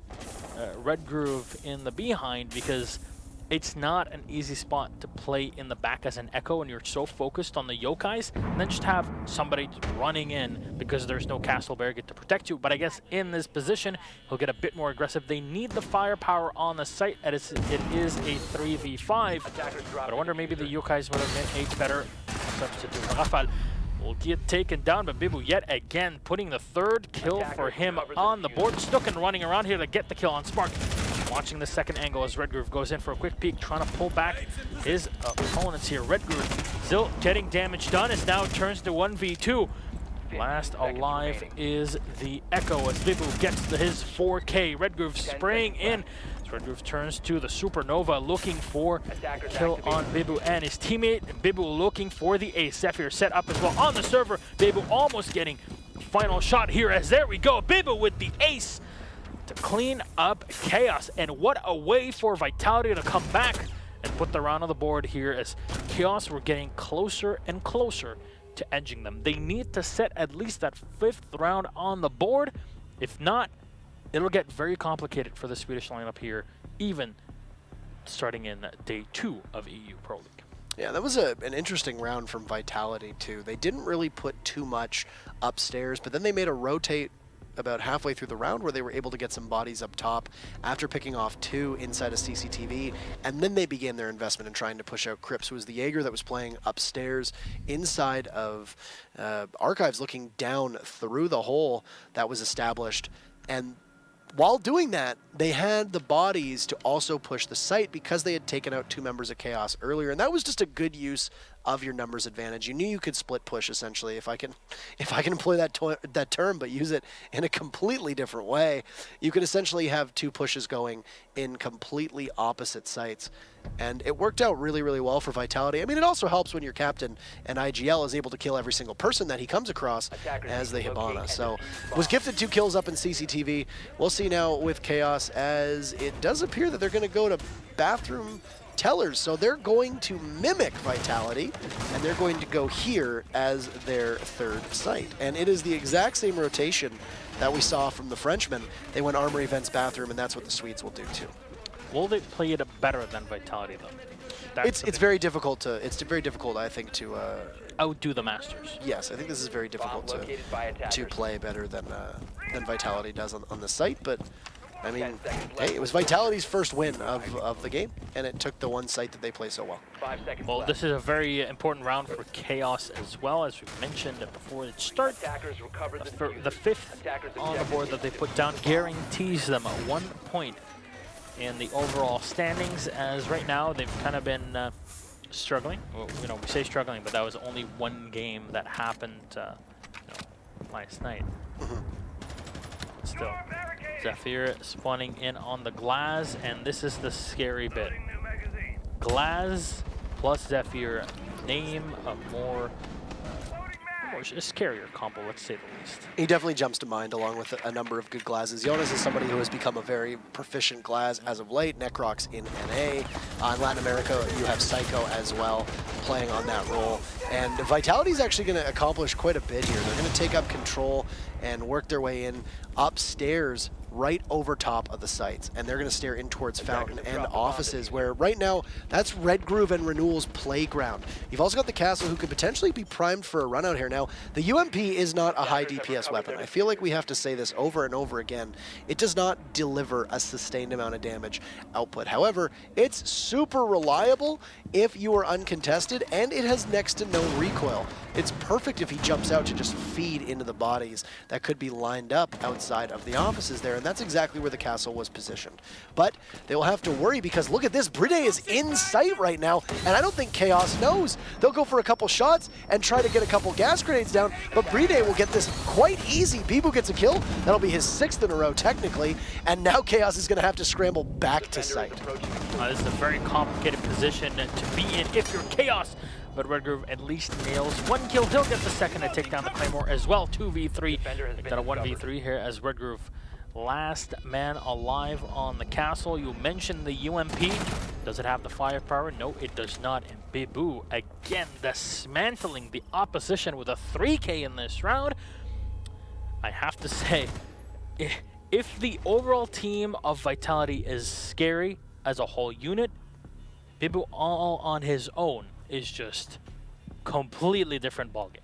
Red Groove in the behind, because it's not an easy spot to play in the back as an Echo, and you're so focused on the Yokais, and then just have somebody running in because there's no castle barricade to protect you. But I guess in this position, he'll get a bit more aggressive. They need the firepower on the site, as it is a 3v5. But I wonder, maybe the Yokais would have been a better substitute. Rafal will get taken down, but Bibu yet again putting the 3rd kill for him on the board. Stucken running around here to get the kill on Spark. Watching the second angle as Red Groove goes in for a quick peek, trying to pull back his opponents here. Red Groove still getting damage done, as now turns to 1v2. Last alive is the Echo as Bibu gets his 4K. Red Groove spraying in. Red Groove turns to the Supernova, looking for a kill on Bibu and his teammate. Bibu looking for the ace. Zephyr set up as well on the server. Bibu almost getting the final shot here, as there we go. Bibu with the ace to clean up Chaos. And what a way for Vitality to come back and put the round on the board here, as Chaos were getting closer and closer to edging them. They need to set at least that 5th round on the board, If not, it'll get very complicated for the Swedish lineup here, even starting in day 2 of EU Pro League. Yeah, that was an interesting round from Vitality, too. They didn't really put too much upstairs, but then they made a rotate about halfway through the round where they were able to get some bodies up top after picking off 2 inside of CCTV, and then they began their investment in trying to push out Crips, who was the Jaeger that was playing upstairs inside of Archives, looking down through the hole that was established. And while doing that, they had the bodies to also push the site because they had taken out 2 members of Chaos earlier, and that was just a good use of your numbers advantage. You knew you could split push, essentially, if I can employ that term, but use it in a completely different way. You could essentially have 2 pushes going in completely opposite sites, and it worked out really, really well for Vitality. I mean, it also helps when your captain and IGL is able to kill every single person that he comes across as the Hibana. So was gifted 2 kills up in CCTV. We'll see now with Chaos, as it does appear that they're going to go to bathroom tellers. So they're going to mimic Vitality, and they're going to go here as their 3rd site. And it is the exact same rotation that we saw from the Frenchmen. They went Armory, Vents, Bathroom, and that's what the Swedes will do too. Will they play it better than Vitality, though? It's very difficult to, I think, to outdo the Masters. Yes, I think this is very difficult to play better than Vitality does on the site, but I mean, hey, it was Vitality's first win of the game, and it took the one site that they play so well. Well, this is a very important round for Chaos as well, as we mentioned before it starts. The 5th on the board that they put down guarantees them 1 point in the overall standings, as right now they've kind of been struggling. Well, you know, we say struggling, but that was only 1 game that happened last night. Still, Zephyr spawning in on the Glaz, and this is the scary bit. Glaz plus Zephyr, name a more scarier combo, let's say the least. He definitely jumps to mind, along with a number of good Glazes. Jonas is somebody who has become a very proficient Glaz as of late. Necrox in NA. In Latin America, you have Psycho as well, playing on that role. And Vitality is actually going to accomplish quite a bit here. They're going to take up control and work their way in upstairs, right over top of the sites, and they're going to stare in towards Fountain and offices, where right now that's Red Groove and Renewal's playground. You've also got the castle, who could potentially be primed for a run out here. Now, the UMP is not a high DPS weapon. I feel like we have to say this over and over again. It does not deliver a sustained amount of damage output. However, it's super reliable if you are uncontested, and it has next to no recoil. It's perfect if he jumps out to just feed into the bodies that could be lined up outside of the offices there, and that's exactly where the castle was positioned. But they will have to worry, because look at this, Bride is in sight right now, and I don't think Chaos knows. They'll go for a couple shots and try to get a couple gas grenades down, but Bride will get this quite easy. Bibu gets a kill. That'll be his 6th in a row, technically, and now Chaos is going to have to scramble back to site. This is a very complicated position to be in if you're Chaos. But Red Groove at least nails 1 kill. He'll get the 2nd to take down the Claymore as well. 2v3. Got a 1v3 here as Red Groove, last man alive on the castle. You mentioned the UMP. Does it have the firepower? No, it does not. And Bibu, again, dismantling the opposition with a 3K in this round. I have to say, if the overall team of Vitality is scary as a whole unit, Bibu all on his own is just completely different ballgame.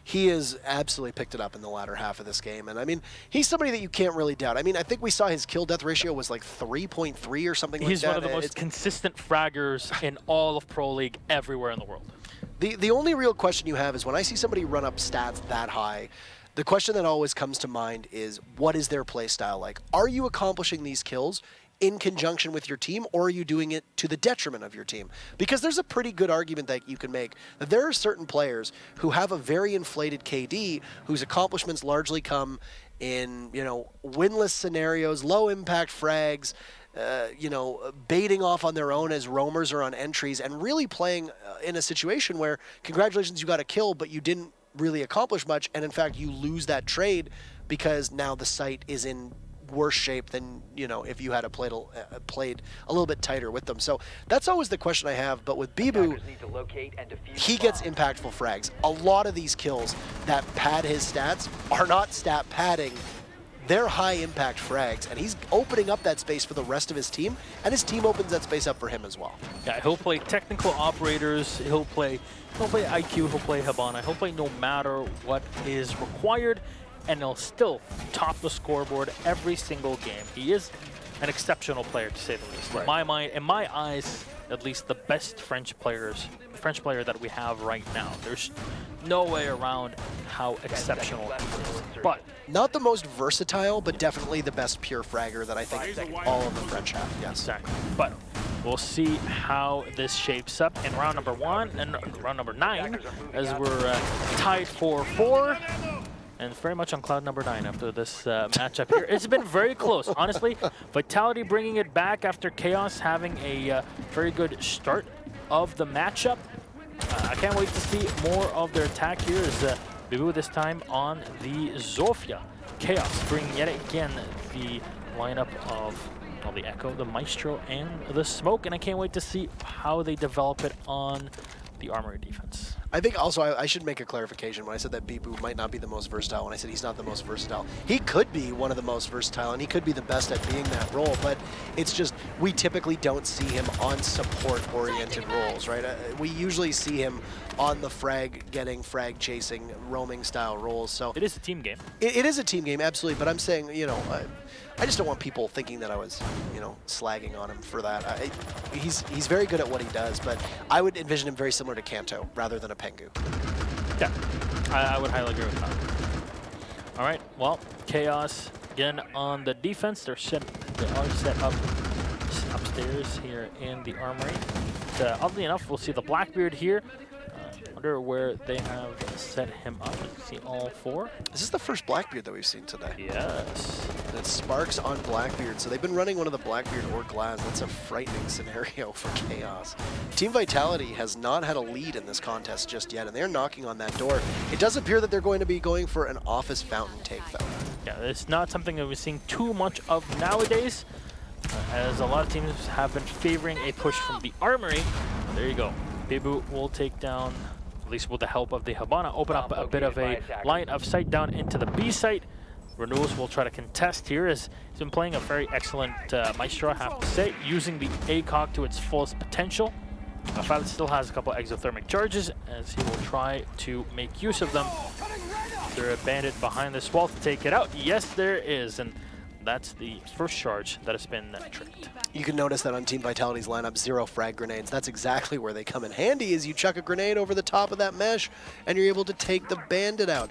He has absolutely picked it up in the latter half of this game, and I mean, he's somebody that you can't really doubt. I mean, I think we saw his kill-death ratio was like 3.3 or something like that. He's one of the most consistent fraggers in all of Pro League everywhere in the world. The only real question you have is when I see somebody run up stats that high, the question that always comes to mind is, what is their play style like? Are you accomplishing these kills in conjunction with your team, or are you doing it to the detriment of your team? Because there's a pretty good argument that you can make that there are certain players who have a very inflated KD, whose accomplishments largely come in, you know, winless scenarios, low impact frags, you know, baiting off on their own as roamers or on entries, and really playing in a situation where, congratulations, you got a kill, but you didn't really accomplish much, and in fact, you lose that trade because now the site is in worse shape than, you know, if you had played a little bit tighter with them. So that's always the question I have. But with Bibu, he gets impactful frags. A lot of these kills that pad his stats are not stat padding they're high-impact frags, and he's opening up that space for the rest of his team, and his team opens that space up for him as well. Yeah, he'll play technical operators, he'll play IQ, he'll play Hibana, he'll play no matter what is required, and he'll still top the scoreboard every single game. He is an exceptional player, to say the least. In my mind, in my eyes, at least the best French player that we have right now. There's no way around how exceptional he is. But not the most versatile, but definitely the best pure fragger that I think all of the French have. Yes. Exactly. But we'll see how this shapes up in round number 1 and round number 9, as we're tied 4-4. And very much on cloud number 9 after this matchup here. It's been very close, honestly. Vitality bringing it back after Chaos having a very good start of the matchup. I can't wait to see more of their attack here as Bibu this time on the Zofia. Chaos bringing yet again the lineup of the Echo, the Maestro, and the Smoke. And I can't wait to see how they develop it on the Armory defense. I think also I should make a clarification when I said that Bibu might not be the most versatile. When I said he's not the most versatile, he could be one of the most versatile, and he could be the best at being that role. But it's just we typically don't see him on support-oriented roles, right? We usually see him on the frag chasing, roaming style roles. So it is a team game. It is a team game, absolutely. But I'm saying, you know, I just don't want people thinking that I was, you know, slagging on him for that. He's very good at what he does, but I would envision him very similar to Kanto rather than a Pengu. Yeah, I would highly agree with that. All right, well, Chaos again on the defense. They are set up upstairs here in the Armory. Oddly enough, we'll see the Blackbeard here. Wonder where they have set him up. You can see all 4. Is this the first Blackbeard that we've seen today? Yes. It's Sparks on Blackbeard. So they've been running one of the Blackbeard or Glass. That's a frightening scenario for Chaos. Team Vitality has not had a lead in this contest just yet, and they're knocking on that door. It does appear that they're going to be going for an Office Fountain take, though. Yeah, it's not something that we're seeing too much of nowadays, as a lot of teams have been favoring a push from the Armory. There you go. Bibu will take down, at least with the help of the Hibana, open up a bit of a line of sight down into the B site. Renewals will try to contest here, as he's been playing a very excellent Maestro, I have to say, using the ACOG to its fullest potential. Fallon still has a couple exothermic charges, as he will try to make use of them. Is there a bandit behind this wall to take it out? Yes, there is, and that's the first charge that has been tricked. You can notice that on Team Vitality's lineup, 0 frag grenades. That's exactly where they come in handy, is you chuck a grenade over the top of that mesh, and you're able to take the bandit out.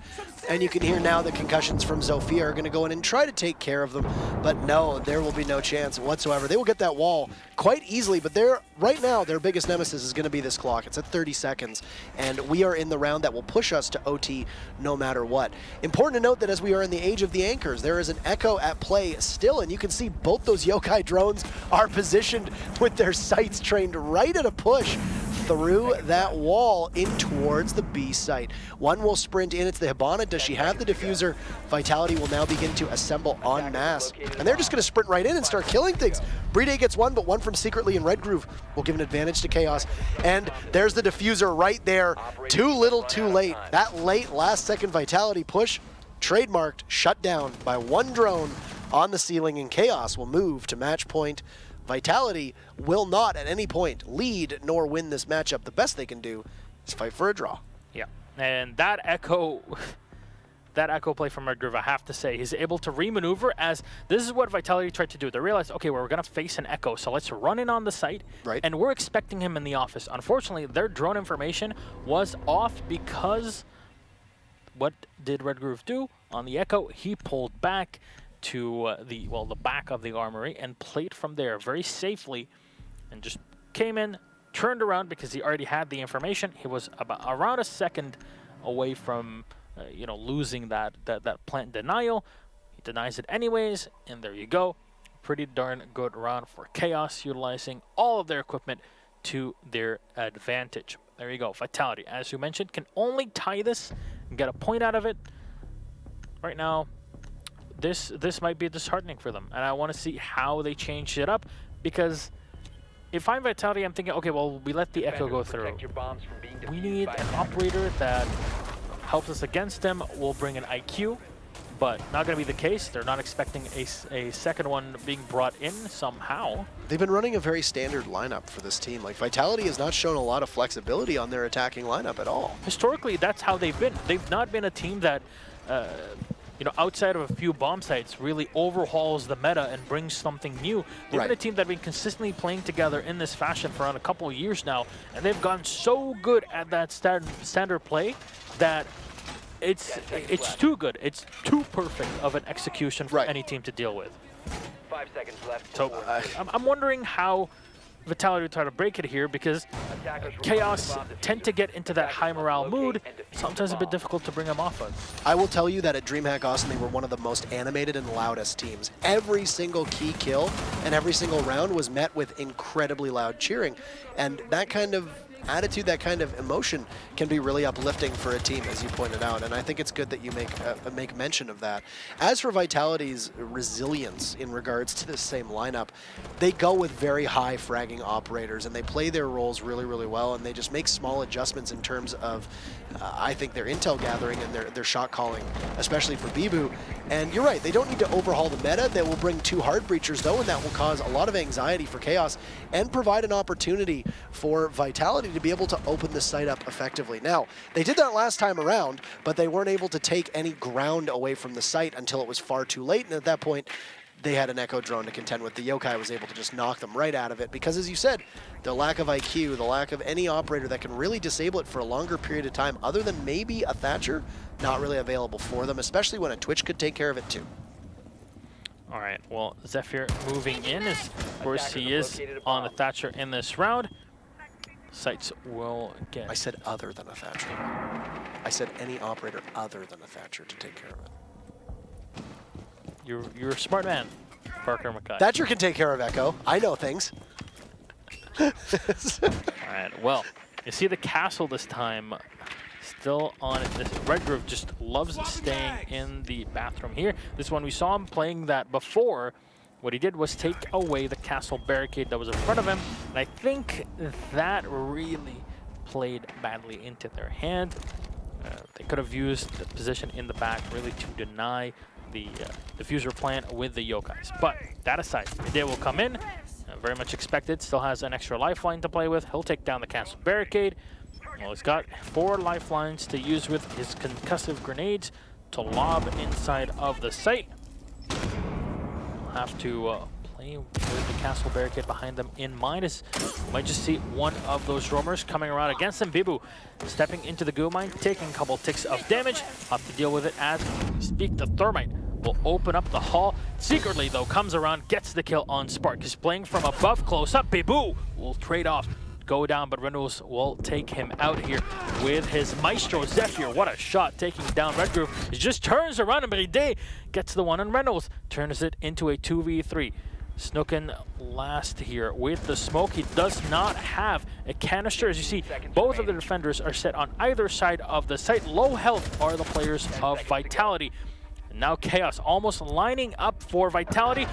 And you can hear now the concussions from Zofia are going to go in and try to take care of them, but no, there will be no chance whatsoever. They will get that wall quite easily, but right now, their biggest nemesis is going to be this clock. It's at 30 seconds, and we are in the round that will push us to OT no matter what. Important to note that as we are in the age of the anchors, there is an Echo at play still, and you can see both those yokai drones are positioned with their sights trained right at a push through that wall in towards the B site. One will sprint in. It's the Hibana. Does she have the diffuser? Vitality will now begin to assemble en masse, and they're just going to sprint right in and start killing things. Bride gets one, but one from Secretly in Red Groove will give an advantage to Chaos. And there's the diffuser right there. Too little, too late. That late last-second Vitality push, trademarked, shut down by one drone on the ceiling, and Chaos will move to match point. Vitality will not at any point lead nor win this matchup. The best they can do is fight for a draw. Yeah, and that Echo play from Red Groove, I have to say, he's able to remaneuver, as this is what Vitality tried to do. They realized, okay, well, we're going to face an Echo, so let's run in on the site, right, and we're expecting him in the office. Unfortunately, their drone information was off, because what did Red Groove do on the Echo? He pulled back to the back of the Armory and played from there very safely, and just came in, turned around because he already had the information. He was about around a second away from losing that plant denial. He denies it anyways, and there you go. Pretty darn good round for Chaos, utilizing all of their equipment to their advantage. There you go. Vitality, as you mentioned, can only tie this and get a point out of it. Right now, this might be disheartening for them, and I want to see how they change it up, because if I'm Vitality, I'm thinking, okay, well, we let the Echo go through. We need an operator that helps us against them. We'll bring an IQ, but not going to be the case. They're not expecting a second one being brought in somehow. They've been running a very standard lineup for this team. Like, Vitality has not shown a lot of flexibility on their attacking lineup at all. Historically, that's how they've been. They've not been a team that, you know, outside of a few bomb sites, really overhauls the meta and brings something new. They've been a team that's been consistently playing together in this fashion for around a couple of years now, and they've gotten so good at that standard play that it's too good. It's too perfect of an execution for any team to deal with. 5 seconds left. So I'm wondering how Vitality will try to break it here, because Chaos tend to get into that high morale mood. Sometimes a bit difficult to bring them off of. I will tell you that at DreamHack Austin, they were one of the most animated and loudest teams. Every single key kill and every single round was met with incredibly loud cheering. And that kind of attitude, that kind of emotion can be really uplifting for a team, as you pointed out, and I think it's good that you make mention of that. As for Vitality's resilience in regards to this same lineup, they go with very high fragging operators, and they play their roles really, really well, and they just make small adjustments in terms of, I think, their intel gathering and their shot calling, especially for Bibu. And you're right, they don't need to overhaul the meta. They will bring 2 hard breachers, though, and that will cause a lot of anxiety for Chaos and provide an opportunity for Vitality to be able to open the site up effectively. Now, they did that last time around, but they weren't able to take any ground away from the site until it was far too late, and at that point, they had an Echo drone to contend with. The Yokai was able to just knock them right out of it, because as you said, the lack of IQ, the lack of any operator that can really disable it for a longer period of time, other than maybe a Thatcher, not really available for them, especially when a Twitch could take care of it too. All right, well, Zephyr moving in, as of course he is on the Thatcher in this round. Sites will get... I said other than a Thatcher. I said any operator other than a Thatcher to take care of it. You're a smart man, Parker Mackay. Thatcher can take care of Echo. I know things. All right, well, you see the castle this time still on it. This Red Groove just loves staying in the bathroom here. This one, we saw him playing that before. What he did was take away the castle barricade that was in front of him, and I think that really played badly into their hand. They could have used the position in the back really to deny the diffuser plan with the Yokais. But that aside, Midday will come in, very much expected, still has an extra lifeline to play with. He'll take down the castle barricade. Well, he's got 4 lifelines to use with his concussive grenades to lob inside of the site. Have to play with the castle barricade behind them in mind, as you might just see one of those roamers coming around against them. Bibu stepping into the goo mine, taking a couple ticks of damage. Have to deal with it as we speak. The Thermite will open up the hall. Secretly, though, comes around, gets the kill on Spark. He's playing from above, close up. Bibu will trade off, go down, but Reynolds will take him out here with his Maestro. Zephyr, what a shot, taking down Red Groove. He just turns around and Bride gets the one on Reynolds, turns it into a 2v3. Snooken last here with the smoke. He does not have a canister. As you see, both of the defenders are set on either side of the site. Low health are the players of Vitality. And now Chaos almost lining up for Vitality.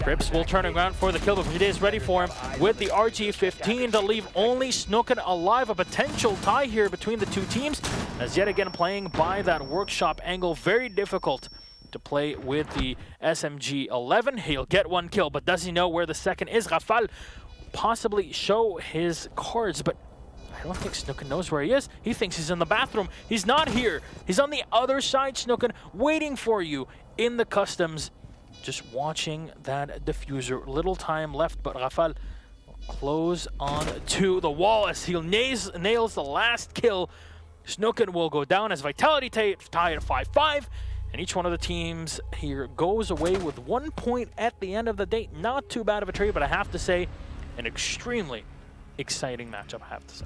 Crips will turn around for the kill, but Bride is ready for him with the RG-15 to leave only Snooken alive. A potential tie here between the 2 teams, as yet again playing by that workshop angle. Very difficult to play with the SMG-11. He'll get 1 kill, but does he know where the second is? Rafal possibly show his cards, but I don't think Snooken knows where he is. He thinks he's in the bathroom. He's not here. He's on the other side, Snooken, waiting for you in the customs. Just watching that diffuser. Little time left, but Rafal will close on to the wall as he nails the last kill. Snooken will go down as Vitality tie at 5-5. And each one of the teams here goes away with 1 point at the end of the day. Not too bad of a trade, but I have to say, an extremely exciting matchup, I have to say.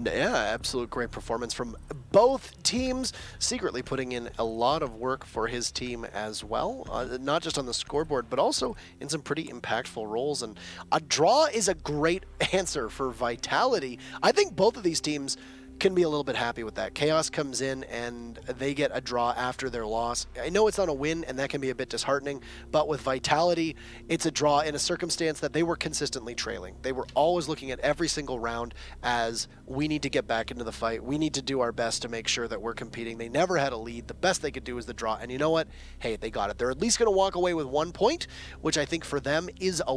Yeah, absolute great performance from both teams. Secretly putting in a lot of work for his team as well, not just on the scoreboard, but also in some pretty impactful roles. And a draw is a great answer for Vitality. I think both of these teams can be a little bit happy with that. Chaos comes in and they get a draw after their loss. I know it's not a win, and that can be a bit disheartening, but with Vitality, it's a draw in a circumstance that they were consistently trailing. They were always looking at every single round as, we need to get back into the fight. We need to do our best to make sure that we're competing. They never had a lead. The best they could do was the draw, and you know what? Hey, they got it. They're at least going to walk away with 1 point, which I think for them is a